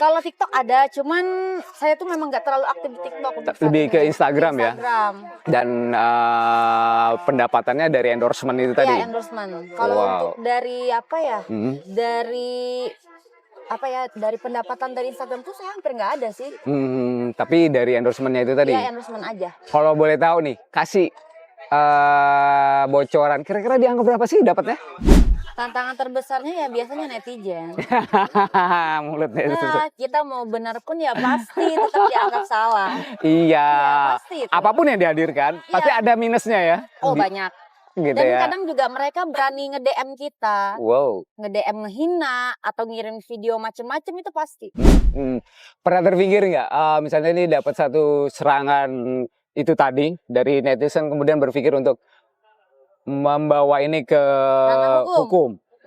Kalau TikTok ada, cuman saya tuh memang nggak terlalu aktif di TikTok. Lebih ke Instagram ya. Instagram. Dan pendapatannya dari endorsement itu tadi. Iya, endorsement. Kalau untuk dari apa ya? Dari apa ya? Dari pendapatan dari Instagram tuh saya hampir nggak ada sih. Tapi dari endorsementnya itu tadi. Iya, endorsement aja. Kalau boleh tahu nih, kasih bocoran. Kira-kira di angka berapa sih dapatnya? Tantangan terbesarnya ya biasanya netizen. Mulutnya itu. Nah, kita mau benar pun ya pasti tetap dianggap salah. Iya. Ya, pasti itu. Apapun yang dihadirkan, pasti ada minusnya ya. Oh, banyak. Gitu Dan ya. kadang juga mereka berani nge-DM kita. Wow. Nge-DM ngehina atau ngirim video macem-macem itu pasti. Pernah terpikir nggak, misalnya ini dapat satu serangan itu tadi dari netizen, kemudian berpikir untuk membawa ini ke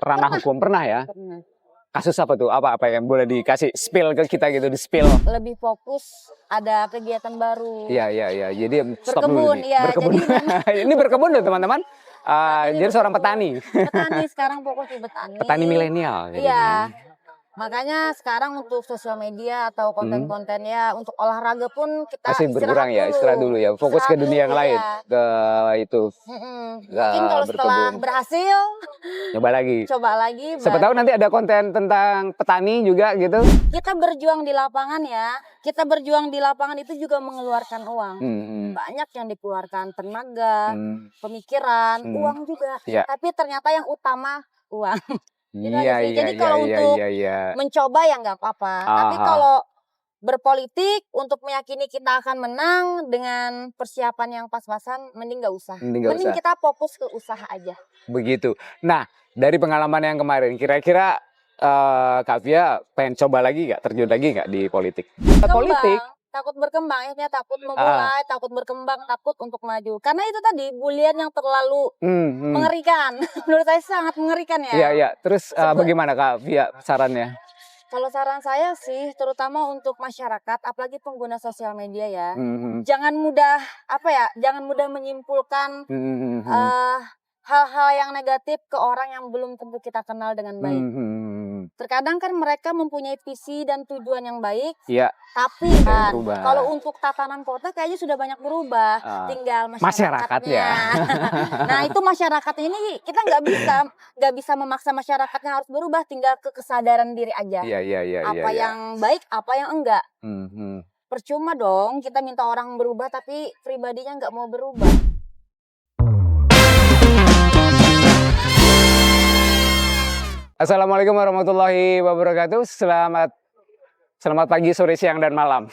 ranah hukum pernah ya? Pernah. Kasus apa tuh? Apa yang boleh dikasih spill ke kita gitu, di spill? Lebih fokus ada kegiatan baru. Iya. Jadi stop berkebun, dulu nih. Ya, berkebun. jadi Ini berkebun loh teman-teman. Jadi seorang petani. Petani sekarang fokus di petani. Petani milenial. Iya. Makanya sekarang untuk sosial media atau konten-kontennya untuk olahraga pun kita masih berkurang ya, istirahat dulu ya, fokus ke dunia yang lain, ke itu. Mungkin kalau setelah berhasil, coba lagi. Siapa tahu nanti ada konten tentang petani juga gitu. Kita berjuang di lapangan ya, kita berjuang di lapangan itu juga mengeluarkan uang. Banyak yang dikeluarkan, tenaga, pemikiran, uang juga. Tapi ternyata yang utama uang. Iya. Jadi kalau untuk mencoba ya nggak apa-apa. Tapi kalau berpolitik untuk meyakini kita akan menang dengan persiapan yang pas-pasan, mending nggak usah. Mending kita fokus ke usaha aja. Begitu. Nah, dari pengalaman yang kemarin, kira-kira Kak Fia pengen coba lagi nggak, terjun lagi nggak di politik? Politik. Takut berkembang, ya takut memulai, takut berkembang, takut untuk maju. Karena itu tadi bulian yang terlalu mengerikan. Menurut saya sangat mengerikan ya. Iya. Terus bagaimana Kak Fia sarannya? Kalau saran saya sih, terutama untuk masyarakat, apalagi pengguna sosial media ya, jangan mudah menyimpulkan hal-hal yang negatif ke orang yang belum tentu kita kenal dengan baik. Terkadang kan mereka mempunyai visi dan tujuan yang baik, tapi kan kalau untuk tatanan kota kayaknya sudah banyak berubah, tinggal masyarakatnya. Nah itu masyarakat ini kita nggak bisa memaksa masyarakatnya harus berubah, tinggal ke kesadaran diri aja. Apa yang baik, apa yang enggak. Percuma dong kita minta orang berubah tapi pribadinya nggak mau berubah. Assalamualaikum warahmatullahi wabarakatuh. Selamat pagi, sore, siang, dan malam.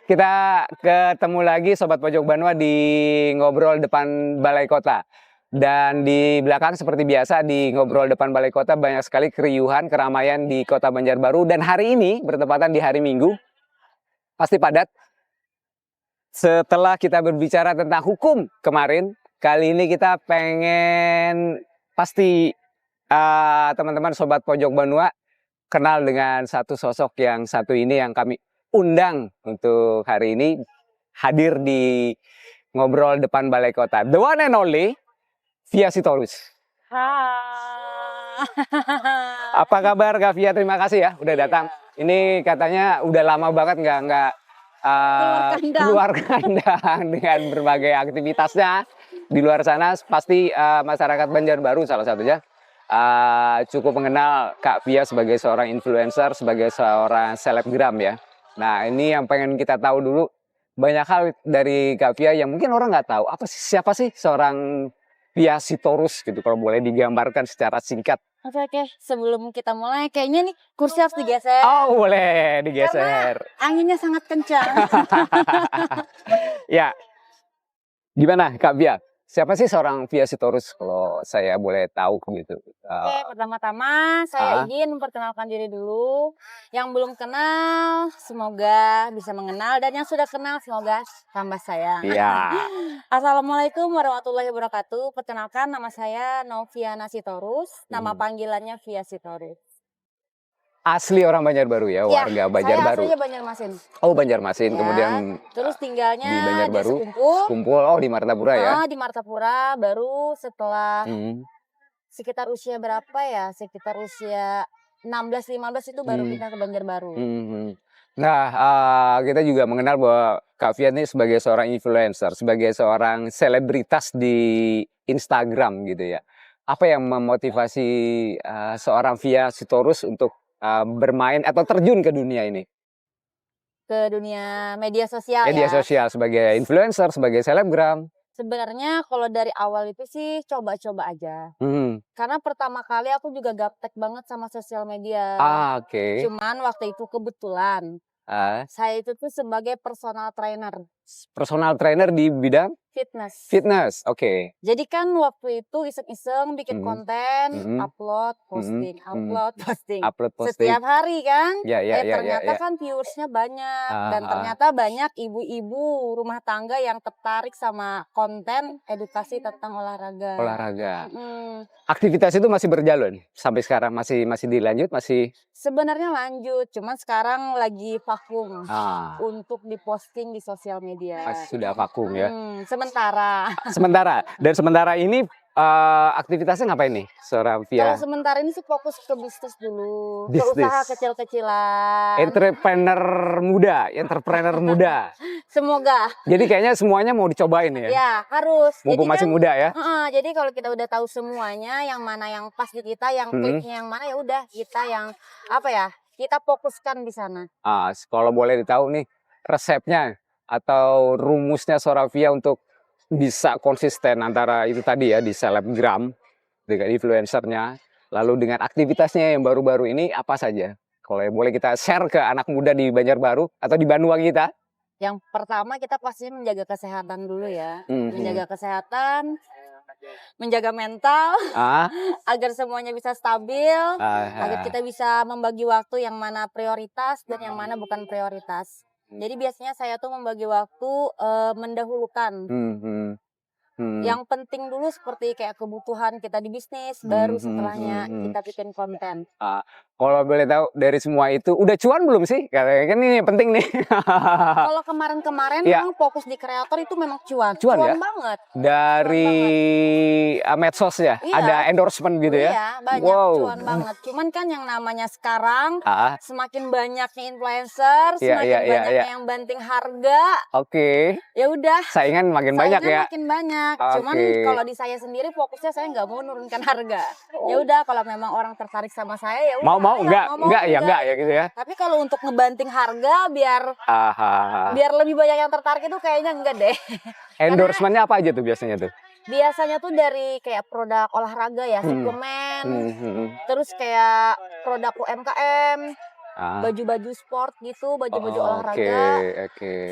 Kita ketemu lagi Sobat Pojok Banua di Ngobrol Depan Balai Kota. Dan di belakang seperti biasa di Ngobrol Depan Balai Kota banyak sekali keriuhan, keramaian di Kota Banjarbaru. Dan hari ini bertepatan di hari Minggu, pasti padat. Setelah kita berbicara tentang hukum kemarin, kali ini kita pengen pasti teman-teman Sobat Pojok Banua kenal dengan satu sosok yang satu ini yang kami undang untuk hari ini hadir di Ngobrol Depan Balai Kota. The one and only Fia Sitorus. Hai. Apa kabar Kak Fia? Terima kasih ya udah datang. Ini katanya udah lama banget nggak keluar kandang dengan berbagai aktivitasnya di luar sana. Pasti masyarakat Banjarbaru salah satunya cukup mengenal Kak Fia sebagai seorang influencer, sebagai seorang selebgram ya. Nah ini yang pengen kita tahu dulu, banyak hal dari Kak Fia yang mungkin orang nggak tahu. Siapa sih seorang Fia Sitorus gitu, kalau boleh digambarkan secara singkat. Oke. Sebelum kita mulai, kayaknya nih kursi harus digeser. Oh boleh digeser. Karena anginnya sangat kencang. Ya, gimana Kak Fia? Siapa sih seorang Fia Sitorus kalau saya boleh tahu gitu? Oke, pertama-tama saya ingin memperkenalkan diri dulu. Yang belum kenal, semoga bisa mengenal. Dan yang sudah kenal, semoga tambah sayang. Iya. Assalamualaikum warahmatullahi wabarakatuh. Perkenalkan, nama saya Noviana Sitorus. Nama panggilannya Fia Sitorus. Asli orang Banjarbaru ya, warga Banjarbaru. Saya aslinya Banjarmasin. Oh Banjarmasin, kemudian terus tinggalnya di Banjarbaru. Sekumpul. Oh di Martapura ya? Di Martapura, baru setelah sekitar usia berapa ya? Sekitar usia 16-15 itu baru pindah ke Banjarbaru. Nah, kita juga mengenal bahwa Kak Fia ini sebagai seorang influencer, sebagai seorang selebritas di Instagram gitu ya. Apa yang memotivasi seorang Fia Sitorus untuk bermain atau terjun ke dunia ini? Ke dunia media sosial Media ya. sosial sebagai influencer, sebagai selebgram. Sebenarnya kalau dari awal itu sih coba-coba aja. Karena pertama kali aku juga gaptek banget sama sosial media. Oke. Cuman waktu itu kebetulan saya itu tuh sebagai personal trainer. Personal trainer di bidang? Fitness, oke. Jadi kan waktu itu iseng-iseng bikin konten, upload, posting, upload, posting. Setiap hari kan. Ternyata kan viewersnya banyak. Dan ternyata banyak ibu-ibu rumah tangga yang tertarik sama konten edukasi tentang olahraga. Aktivitas itu masih berjalan sampai sekarang, masih dilanjut, masih? Sebenarnya lanjut, cuman sekarang lagi vakum untuk diposting di sosial media. Sudah vakum ya? Sementara. Dan sementara ini aktivitasnya ngapain nih seorang Fia? Kalau sementara ini sih fokus ke bisnis dulu, ke usaha kecil-kecilan. Entrepreneur muda. Semoga. Jadi kayaknya semuanya mau dicobain ya? Ya, harus. Mumpung masih muda ya? Jadi kalau kita udah tahu semuanya, yang mana yang pas di kita, yang kliknya yang mana, ya udah kita yang kita fokuskan di sana. Kalau boleh ditahu nih resepnya atau rumusnya seorang Fia untuk bisa konsisten antara itu tadi ya di selebgram dengan influencernya, lalu dengan aktivitasnya yang baru-baru ini apa saja? Kalau boleh kita share ke anak muda di Banjarbaru atau di Banua kita? Yang pertama kita pasti menjaga kesehatan dulu ya, menjaga kesehatan, menjaga mental, agar semuanya bisa stabil, agar kita bisa membagi waktu yang mana prioritas dan yang mana bukan prioritas. Jadi biasanya saya tuh membagi waktu mendahulukan. Yang penting dulu seperti kayak kebutuhan kita di bisnis, baru setelahnya kita bikin konten. Kalau boleh tahu dari semua itu udah cuan belum sih? Karena kan ini penting nih. Kalau kemarin-kemarin memang fokus di kreator itu memang cuan ya? Banget. Dari medsos ya, ada endorsement gitu ya? Iya, banyak cuan banget. Cuman kan yang namanya sekarang semakin banyaknya influencer, semakin banyaknya yang banting harga. Ya udah. Saingan makin banyak ya? Makin banyak. Cuman kalau di saya sendiri fokusnya saya nggak mau menurunkan harga. Ya udah kalau memang orang tertarik sama saya ya udah. Mau enggak ya gitu ya. Tapi kalau untuk ngebanting harga biar lebih banyak yang tertarik itu kayaknya enggak deh. Endorsementnya apa aja tuh biasanya tuh? Biasanya tuh dari kayak produk olahraga ya, suplemen, terus kayak produk UMKM. Baju-baju sport gitu, baju-baju olahraga.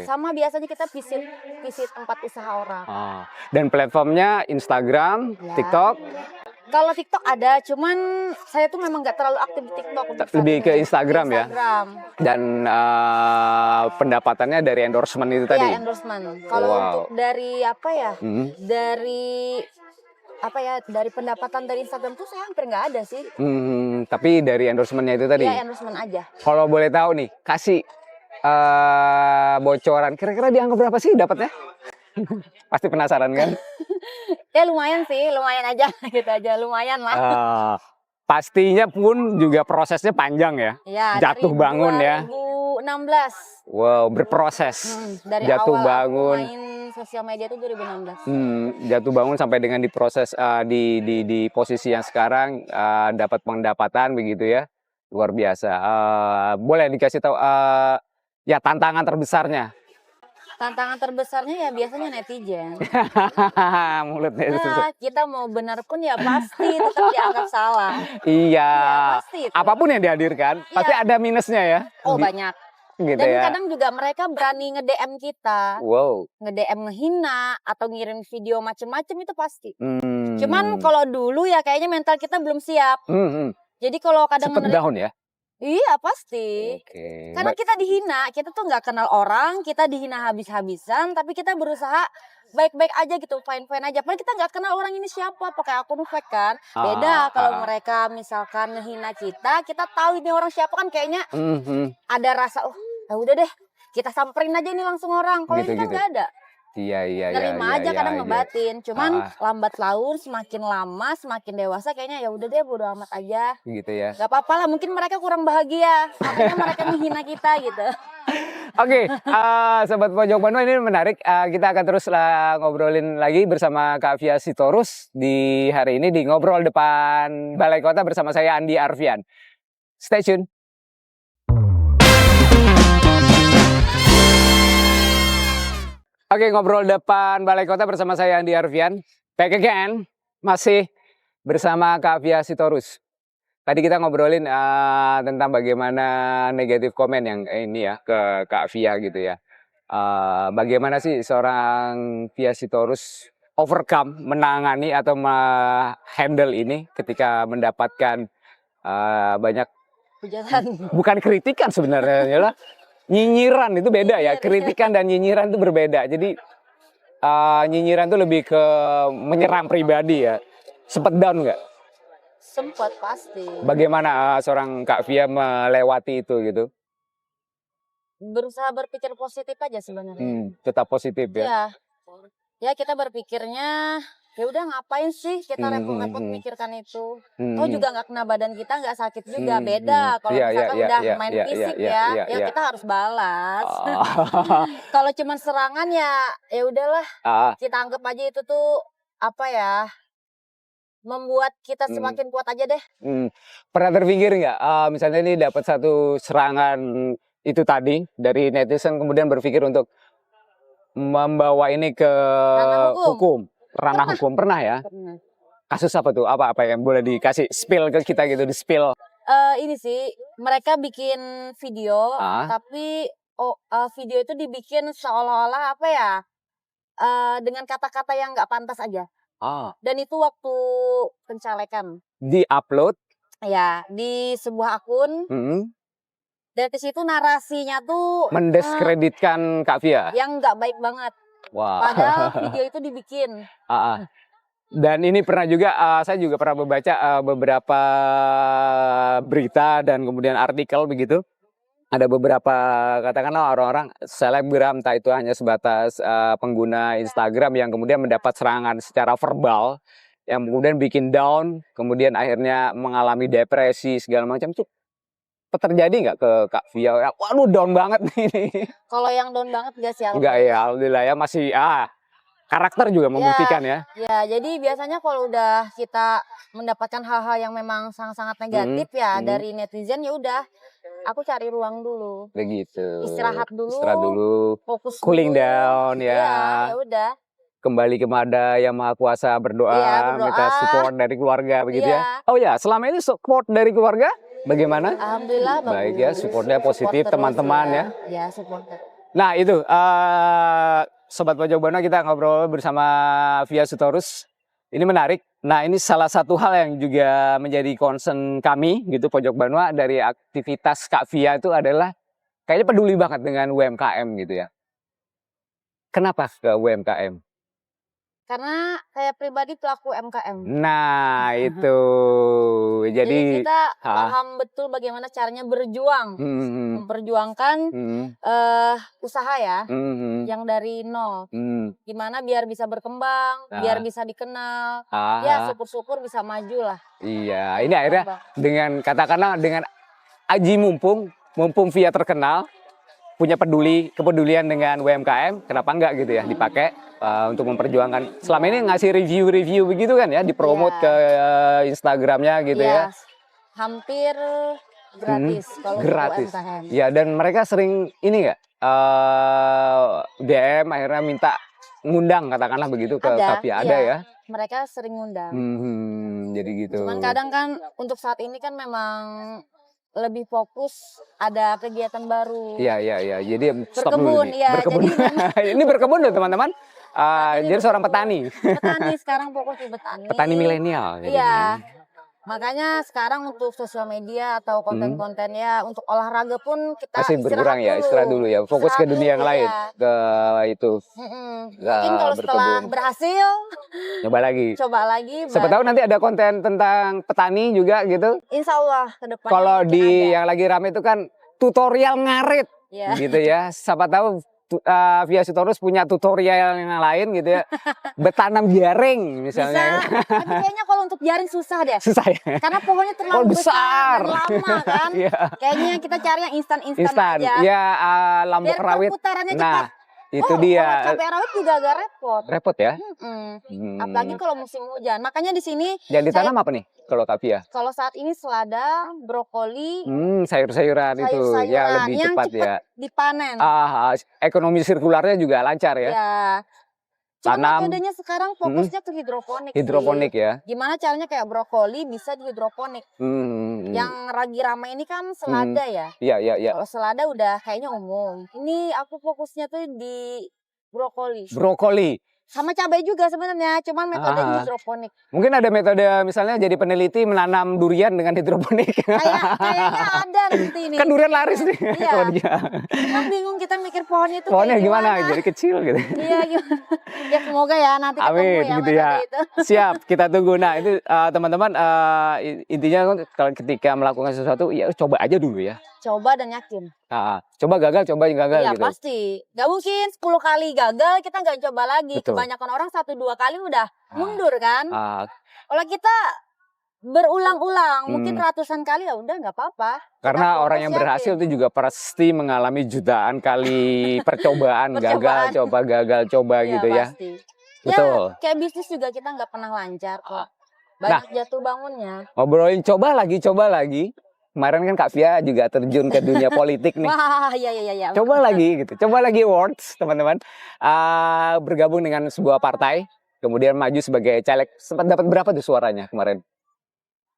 Sama biasanya kita visit tempat usaha orang. Dan platformnya Instagram, TikTok. Kalau TikTok ada, cuman saya tuh memang nggak terlalu aktif di TikTok. Lebih ke Instagram ya. Dan pendapatannya dari endorsement itu tadi. Iya, endorsement. Kalau untuk dari dari pendapatan dari Instagram tuh saya hampir nggak ada sih. Tapi dari endorsementnya itu tadi? Iya, endorsement aja. Kalau boleh tahu nih, kasih bocoran, kira-kira di angka berapa sih dapatnya? Pasti penasaran kan? Ya lumayan sih, lumayan aja gitu aja, lumayan lah. Pastinya pun juga prosesnya panjang ya? Ya, jatuh bangun 2016. Ya? 2016. Wow, berproses. Dari jatuh awal bangun. Main sosial media itu 2016. Jatuh bangun sampai dengan diproses di posisi yang sekarang dapat pendapatan begitu ya, luar biasa. Boleh dikasih tahu ya tantangan terbesarnya? Tantangan terbesarnya ya biasanya netizen. Mulutnya nah, kita mau benar pun ya pasti tetap dianggap salah. Iya. Pasti itu. Apapun yang dihadirkan pasti ada minusnya ya. Banyak. Gitu. Dan kadang juga mereka berani nge-DM kita. Nge-DM ngehina atau ngirim video macem-macem itu pasti. Cuman kalau dulu ya kayaknya mental kita belum siap. Jadi kalau kadang sempet down ya? Iya pasti. Karena kita dihina, kita tuh nggak kenal orang, kita dihina habis-habisan, tapi kita berusaha baik-baik aja gitu, fine-fine aja. Padahal kita nggak kenal orang ini siapa, pakai akun fake kan. Beda kalau mereka misalkan ngehina kita tahu ini orang siapa kan kayaknya ada rasa, ya udah deh, kita samperin aja ini langsung orang. Kalau ini kan nggak ada. Nerima aja kadang ngebatin. Cuman lambat laun semakin lama semakin dewasa kayaknya ya udah deh bodo amat aja. Gitu ya. Gak apa-apa lah, mungkin mereka kurang bahagia. Makanya mereka menghina kita gitu. Oke, Sobat Pojok Banua, ini menarik. Kita akan terus ngobrolin lagi bersama Kak Fia Sitorus di hari ini di Ngobrol Depan Balai Kota bersama saya Andi Arfian. Stay tune. Oke, Ngobrol Depan Balai Kota bersama saya Andi Arfian. Back again, masih bersama Kak Fia Sitorus. Tadi kita ngobrolin tentang bagaimana negatif komen yang ini ya ke Kak Fia gitu ya. Bagaimana sih seorang Fia Sitorus overcome, menangani atau handle ini ketika mendapatkan banyak hujatan. Bukan kritikan sebenarnya ya. Nyinyiran itu beda ya, kritikan dan nyinyiran itu berbeda. Jadi nyinyiran itu lebih ke menyerang pribadi ya. Sempet down nggak? Sempet pasti. Bagaimana seorang Kak Fia melewati itu gitu? Berusaha berpikir positif aja sebenarnya. Tetap positif ya? Ya kita berpikirnya ya udah ngapain sih kita repot-repot mikirkan itu. Toh juga nggak kena badan kita, nggak sakit juga. Beda kalau misalkan udah main fisik ya kita harus balas. Kalau cuma serangan ya udahlah. Kita anggap aja itu tuh apa ya, membuat kita semakin kuat aja deh. Pernah terpikir nggak misalnya ini dapat satu serangan itu tadi dari netizen, kemudian berpikir untuk membawa ini ke ranah hukum pernah ya? Pernah. Kasus apa tuh? Apa yang boleh dikasih spill ke kita gitu, di spill? Ini sih mereka bikin video, tapi video itu dibikin seolah-olah apa ya, dengan kata-kata yang nggak pantas aja. Dan itu waktu pencalekan. Di-upload? Ya, di sebuah akun. Dari situ narasinya tuh mendiskreditkan Kak Fia. Yang nggak baik banget. Wow. Padahal video itu dibikin. Dan ini pernah juga, saya juga pernah membaca beberapa berita dan kemudian artikel begitu. Ada beberapa katakanlah orang-orang selebgram, entah itu hanya sebatas pengguna Instagram yang kemudian mendapat serangan secara verbal, yang kemudian bikin down, kemudian akhirnya mengalami depresi segala macam tuh. Terjadi nggak ke Kak Fia? Waduh, down banget nih. Kalau yang down banget nggak sih? Enggak ya, alhamdulillah ya, masih karakter juga membuktikan ya. Ya, jadi biasanya kalau udah kita mendapatkan hal-hal yang memang sangat-sangat negatif dari netizen, ya udah, aku cari ruang dulu. Begitu. Istirahat dulu. Fokus cooling dulu. Down ya. Ya udah. Kembali kepada Yang Maha Kuasa, berdoa, minta support dari keluarga begitu ya. Oh ya, selama ini support dari keluarga bagaimana? Alhamdulillah baik ya, supportnya positif, teman-teman ya. Ya, support. Nah itu, Sobat Pojok Banua, kita ngobrol bersama Fia Sitorus. Ini menarik. Nah ini salah satu hal yang juga menjadi concern kami gitu, Pojok Banua, dari aktivitas Kak Fia itu adalah kayaknya peduli banget dengan UMKM gitu ya. Kenapa ke UMKM? Karena saya pribadi pelaku UMKM. Nah itu, jadi kita paham betul bagaimana caranya berjuang, memperjuangkan usaha ya, yang dari nol. Gimana biar bisa berkembang, biar bisa dikenal, ya syukur-syukur bisa maju lah. Iya, ini akhirnya dengan katakanlah dengan aji mumpung Fia terkenal, punya kepedulian dengan UMKM, kenapa enggak gitu ya dipakai untuk memperjuangkan. Selama ini ngasih review begitu kan ya, dipromot ke Instagramnya gitu ya. Hampir gratis kalau gratis. UMKM. Ya, dan mereka sering ini nggak DM akhirnya minta ngundang katakanlah begitu ke Kak Fia, ada ya? Mereka sering ngundang. Jadi gitu. Cuman kadang kan untuk saat ini kan memang lebih fokus ada kegiatan baru. Iya. Jadi stop berkebun, dulu nih. Berkebun. Ini berkebun loh teman-teman. Jadi seorang petani. Petani sekarang fokus di petani. Petani milenial. Iya. Makanya sekarang untuk sosial media atau konten-kontennya untuk olahraga pun kita masih berkurang ya, istirahat dulu ya, fokus ke dunia yang lain, ke itu. Mungkin kalau setelah berhasil, coba lagi. Siapa tahu nanti ada konten tentang petani juga gitu. Insya Allah ke depan. Kalau yang lagi rame itu kan tutorial ngarit, gitu ya. Siapa tahu Via Sitorus punya tutorial yang lain gitu ya. Bertanam jaring misalnya. Bisa, tapi kayaknya kalau untuk jaring susah deh. Susah ya? Karena pohonnya terlalu besar dan lama kan. Kayaknya kita cari yang instan aja. Ya, Lombok Biar rawit. perputarannya Nah, cepat. itu dia. Kalau cabai rawit juga agak repot. Repot ya? Apalagi kalau musim hujan. Makanya di sini. Jadi ditanam apa nih kalau Kak Via? Kalau saat ini selada, brokoli, sayur-sayuran itu ya lebih yang cepat ya. Dipanen. Ekonomi sirkularnya juga lancar ya. Ya. Cuma metodenya sekarang fokusnya ke hidroponik. Hidroponik sih. Ya. Gimana caranya kayak brokoli bisa di hidroponik. Yang lagi ramai ini kan selada ya. Iya. Kalau selada udah kayaknya umum. Ini aku fokusnya tuh di brokoli. Brokoli. Sama cabai juga sebenarnya, cuman metode hidroponik. Mungkin ada metode misalnya jadi peneliti menanam durian dengan hidroponik. Kayaknya ada nanti ini. Kan durian laris nih. Iya. Kita bingung kita mikir pohonnya itu pohonnya gimana? Jadi kecil gitu. Iya gimana. Ya semoga ya nanti ketemu ya gitu ya. Itu. Siap, kita tunggu. Nah itu teman-teman intinya kalau ketika melakukan sesuatu ya coba aja dulu ya. Coba dan yakin. Coba gagal, coba yang gagal iya, gitu. Iya pasti. Gak mungkin 10 kali gagal kita nggak coba lagi. Betul. Kebanyakan orang 1-2 kali udah mundur kan. Kalau kita berulang-ulang, mungkin ratusan kali ya udah nggak apa-apa. Karena orang yang berhasil itu juga pasti mengalami jutaan kali percobaan, gagal, coba iya, gitu ya. Pasti. Betul. Ya, kayak bisnis juga kita nggak pernah lancar kok. Banyak jatuh bangunnya. Ngobrolin coba lagi. Kemarin kan Kak Via juga terjun ke dunia politik nih. Wah, iya. Coba lagi awards, teman-teman. Bergabung dengan sebuah partai, kemudian maju sebagai caleg. Sempat dapat berapa tuh suaranya kemarin?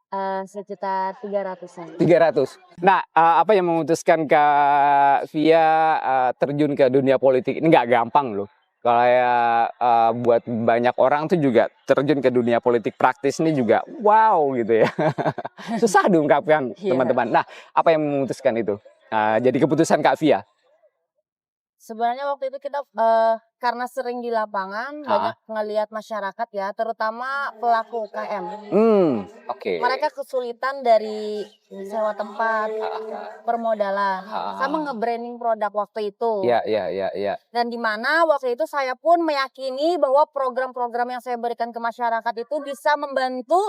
1.300.000. 300. Nah, apa yang memutuskan Kak Via terjun ke dunia politik? Ini nggak gampang loh. Kayak buat banyak orang tuh juga terjun ke dunia politik praktis ini juga wow gitu ya. Susah diungkapkan teman-teman. Nah, apa yang memutuskan itu? Jadi keputusan Kak Via? Sebenarnya waktu itu kita karena sering di lapangan banyak ngelihat masyarakat ya, terutama pelaku UKM. Oke. Mereka kesulitan dari sewa tempat, permodalan, sama nge-branding produk waktu itu. Iya. Dan di mana waktu itu saya pun meyakini bahwa program-program yang saya berikan ke masyarakat itu bisa membantu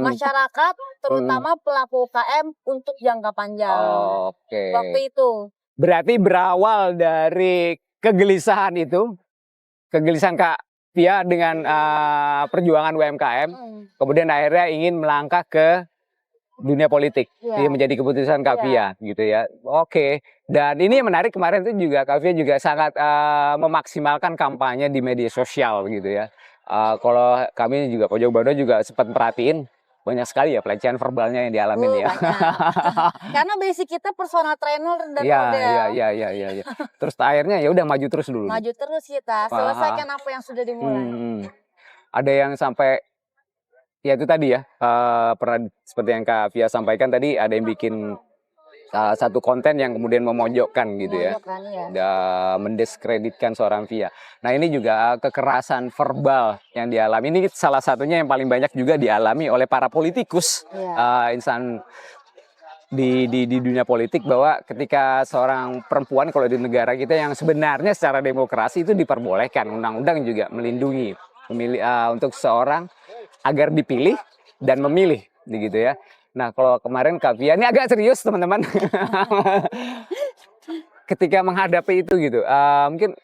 masyarakat, terutama pelaku UKM untuk jangka panjang. Oke. Waktu itu. Berarti berawal dari kegelisahan itu, kegelisahan Kak Via dengan perjuangan UMKM, kemudian akhirnya ingin melangkah ke dunia politik, menjadi keputusan Kak Via, gitu ya. Oke, dan ini menarik kemarin itu juga Kak Via juga sangat memaksimalkan kampanye di media sosial, gitu ya. Kalau kami juga Pojok Bando juga sempat perhatiin. Banyak sekali ya pelecehan verbalnya yang dialamin ya. Karena basic kita personal trainer dan model. Iya. Terus akhirnya ya udah maju terus dulu. Maju terus kita, selesaikan apa yang sudah dimulai. Ada yang sampai ya itu tadi ya, pernah seperti yang Kak Via sampaikan tadi, ada yang bikin satu konten yang kemudian memojokkan gitu ya. Mendiskreditkan seorang Via. Nah ini juga kekerasan verbal yang dialami. Ini salah satunya yang paling banyak juga dialami oleh para politikus, insan di dunia politik, bahwa ketika seorang perempuan kalau di negara kita yang sebenarnya secara demokrasi itu diperbolehkan, undang-undang juga melindungi untuk seorang agar dipilih dan memilih gitu ya. Nah kalau kemarin Kak Via ini agak serius teman-teman. Ketika menghadapi itu gitu, mungkin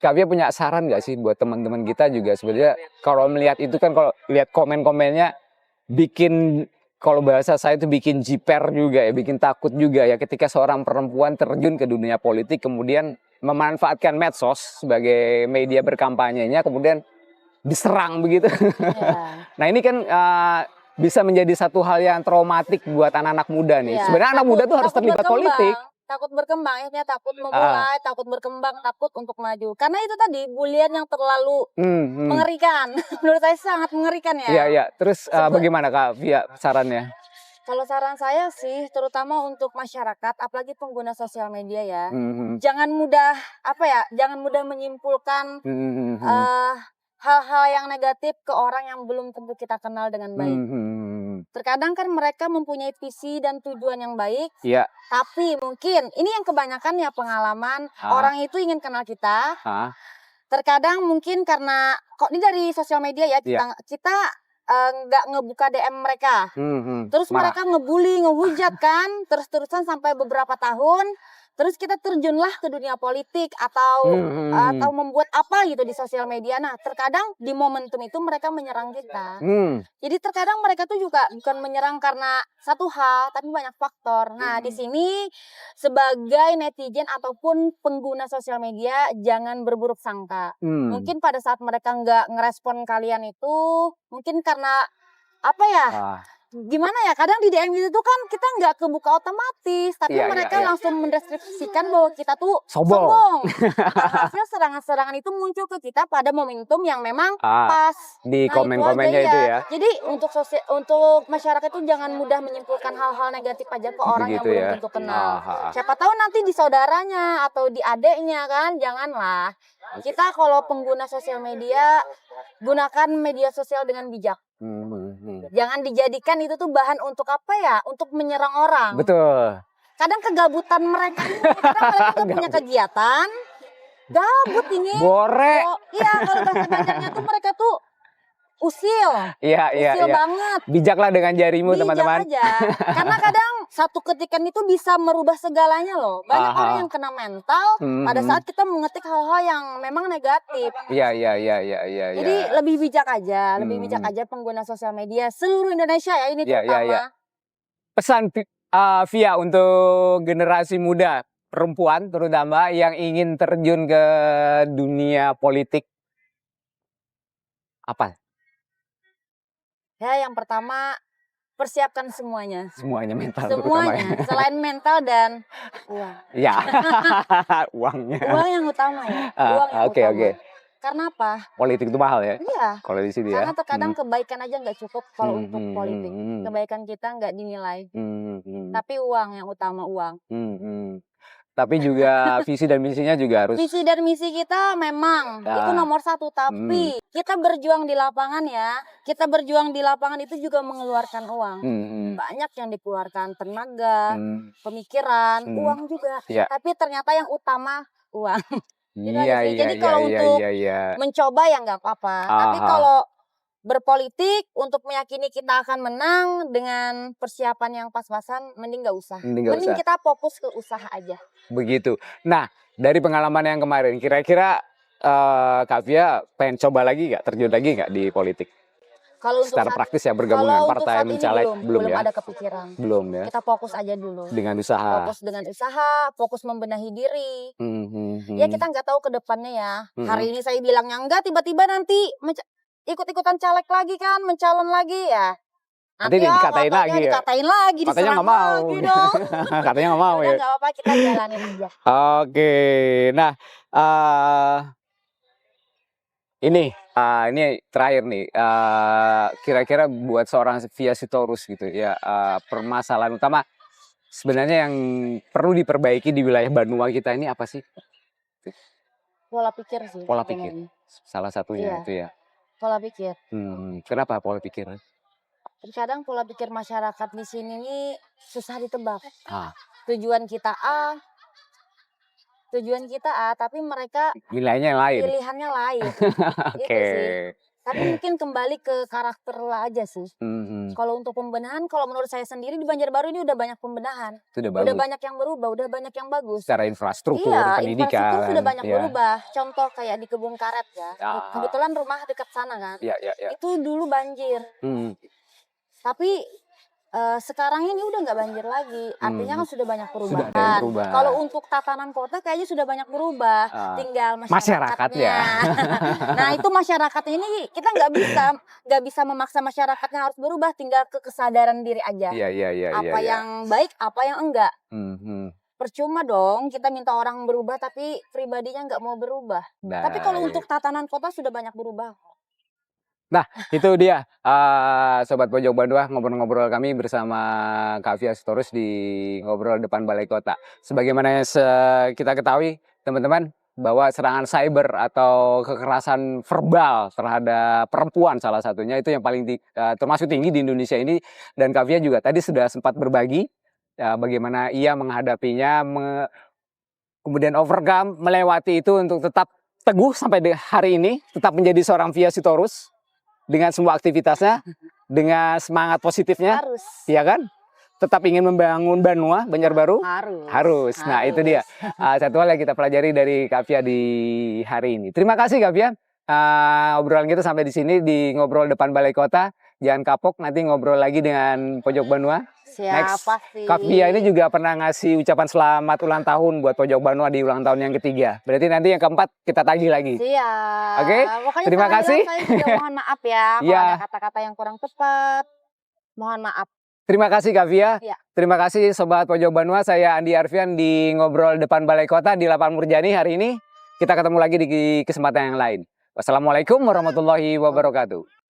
Kak Via punya saran nggak sih buat teman-teman kita juga sebenarnya kalau melihat itu kan, kalau lihat komen-komennya bikin, kalau bahasa saya itu bikin jiper juga ya, bikin takut juga ya ketika seorang perempuan terjun ke dunia politik kemudian memanfaatkan medsos sebagai media berkampanyenya kemudian diserang begitu. Nah ini kan bisa menjadi satu hal yang traumatik buat anak-anak muda nih. Sebenarnya anak muda tuh harus terlibat politik. Takut berkembang, akhirnya takut memulai, takut berkembang, takut untuk maju. Karena itu tadi bulian yang terlalu mengerikan. Menurut saya sangat mengerikan ya. Iya. Terus bagaimana Kak Via sarannya? Kalau saran saya sih, terutama untuk masyarakat, apalagi pengguna sosial media ya, jangan mudah menyimpulkan hal-hal yang negatif ke orang yang belum tentu kita kenal dengan baik. Terkadang kan mereka mempunyai visi dan tujuan yang baik. Tapi mungkin ini yang kebanyakan ya pengalaman orang itu ingin kenal kita. Terkadang mungkin karena kok ini dari sosial media ya kita nggak ngebuka DM mereka. Terus mereka ngebully, ngehujat kan, terus-terusan sampai beberapa tahun. Terus kita terjunlah ke dunia politik atau membuat apa gitu di sosial media. Nah, terkadang di momentum itu mereka menyerang kita. Jadi terkadang mereka tuh juga bukan menyerang karena satu hal, tapi banyak faktor. Nah, di sini sebagai netizen ataupun pengguna sosial media jangan berburuk sangka. Mungkin pada saat mereka nggak ngerespon kalian itu, mungkin karena apa ya? Gimana ya, kadang di DM itu kan kita nggak kebuka otomatis, tapi mereka langsung mendeskripsikan bahwa kita tuh sombong. Hasil serangan-serangan itu muncul ke kita pada momentum yang memang pas di komen-komennya itu ya. Jadi untuk masyarakat itu jangan mudah menyimpulkan hal-hal negatif aja ke orang yang belum tentu kenal. Siapa tahu nanti di saudaranya atau di adeknya kan, janganlah. Kita kalau pengguna sosial media, gunakan media sosial dengan bijak. Jangan dijadikan itu tuh bahan untuk apa ya? Untuk menyerang orang. Betul. Kadang kegabutan mereka ini, kadang mereka tuh punya kegiatan, gabut ini. Bore. Iya, kalau bahasa Banjarnya tuh mereka tuh usil. Usil banget. Bijaklah dengan jarimu, teman-teman. Bijak aja. Karena kadang satu ketikan itu bisa merubah segalanya loh. Banyak orang yang kena mental pada saat kita mengetik hal-hal yang memang negatif. Iya. Jadi lebih bijak aja, pengguna sosial media seluruh Indonesia ya ini terutama. Pesan Via untuk generasi muda, perempuan terutama yang ingin terjun ke dunia politik apa? Ya, yang pertama persiapkan semuanya. Semuanya mental. Semuanya, selain mental dan uang. Iya, uangnya. Uang yang utama ya. Oke. Karena apa? Politik itu mahal ya? Iya. Kalau di sini ya. Karena terkadang kebaikan aja nggak cukup kalau untuk politik. Kebaikan kita nggak dinilai. Tapi uang yang utama, uang. Tapi juga visi dan misinya juga harus. Visi dan misi kita memang itu nomor satu. Tapi kita berjuang di lapangan ya. Kita berjuang di lapangan itu juga mengeluarkan uang. Banyak yang dikeluarkan, tenaga, pemikiran, uang juga. Tapi ternyata yang utama uang. Jadi kalau untuk mencoba ya nggak apa-apa. Tapi kalau berpolitik untuk meyakini kita akan menang dengan persiapan yang pas-pasan, mending nggak usah. Mending kita fokus ke usaha aja. Begitu. Nah, dari pengalaman yang kemarin, kira-kira Kak Via pengen coba lagi nggak, terjun lagi nggak di politik? Kalau secara praktis ya, bergabung dengan partai, mencalek, belum ya? Ada kepikiran. Belum ya? Kita fokus aja dulu. Dengan usaha. Fokus membenahi diri. Ya kita nggak tahu ke depannya ya. Hari ini saya bilangnya enggak, tiba-tiba nanti ikut-ikutan caleg lagi kan, mencalon lagi ya. Nanti dikatain lagi ya? Dikatain lagi, katanya nggak mau. lagi dong. Katanya nggak mau ya? Nggak apa-apa, kita jalanin aja. Oke, nah ini terakhir nih, kira-kira buat seorang Via Sitorus gitu ya, permasalahan utama sebenarnya yang perlu diperbaiki di wilayah Banua kita ini apa sih? Pola pikir sih. Pola pikir, salah satunya itu ya. Pola pikir. Kenapa pola pikir? Terkadang pola pikir masyarakat di sini nih susah ditebak. Tujuan kita A, tapi mereka pilihannya lain. Pilihannya lain. Gitu sih. Tapi mungkin kembali ke karakter aja sih. Kalau untuk pembenahan, kalau menurut saya sendiri di Banjarbaru ini udah banyak pembenahan. Udah banyak yang berubah, udah banyak yang bagus. Secara infrastruktur, pendidikan. Infrastruktur sudah banyak berubah. Contoh kayak di Kebun Karet ya. Kebetulan rumah dekat sana kan. Itu dulu banjir. Tapi sekarang ini udah nggak banjir lagi, artinya kan sudah banyak perubahan. Kalau untuk tatanan kota kayaknya sudah banyak berubah, tinggal masyarakatnya. Nah itu masyarakat ini kita nggak bisa memaksa masyarakatnya harus berubah, tinggal ke kesadaran diri aja. Apa yang baik, apa yang enggak. Percuma dong kita minta orang berubah tapi pribadinya nggak mau berubah. Tapi kalau untuk tatanan kota sudah banyak berubah. Nah, itu dia Sobat Pojok Banua, ngobrol-ngobrol kami bersama Kak Via Sitorus di Ngobrol Depan Balai Kota. Sebagaimana kita ketahui, teman-teman, bahwa serangan cyber atau kekerasan verbal terhadap perempuan salah satunya itu yang paling termasuk tinggi di Indonesia ini, dan Kavia juga tadi sudah sempat berbagi bagaimana ia menghadapinya, kemudian overcome, melewati itu untuk tetap teguh sampai hari ini, tetap menjadi seorang Via Sitorus dengan semua aktivitasnya, dengan semangat positifnya, ya kan? Tetap ingin membangun Banua, Banjarbaru? Harus. Nah, itu dia. Satu hal yang kita pelajari dari Kavia di hari ini. Terima kasih Kavia. Obrolan kita sampai di sini di Ngobrol Depan Balai Kota. Jangan kapok, nanti ngobrol lagi dengan Pojok Banua. Siapa sih? Kavia ini juga pernah ngasih ucapan selamat ulang tahun buat Pojok Banua di ulang tahun yang ketiga. Berarti nanti yang keempat kita tagih lagi. Siap. Oke? Terima kasih. Saya juga mohon maaf ya kalau ada kata-kata yang kurang tepat. Mohon maaf. Terima kasih Kavia. Ya. Terima kasih Sobat Pojok Banua. Saya Andi Arfian di Ngobrol Depan Balai Kota di Lapangan Murjani hari ini. Kita ketemu lagi di kesempatan yang lain. Wassalamualaikum warahmatullahi wabarakatuh.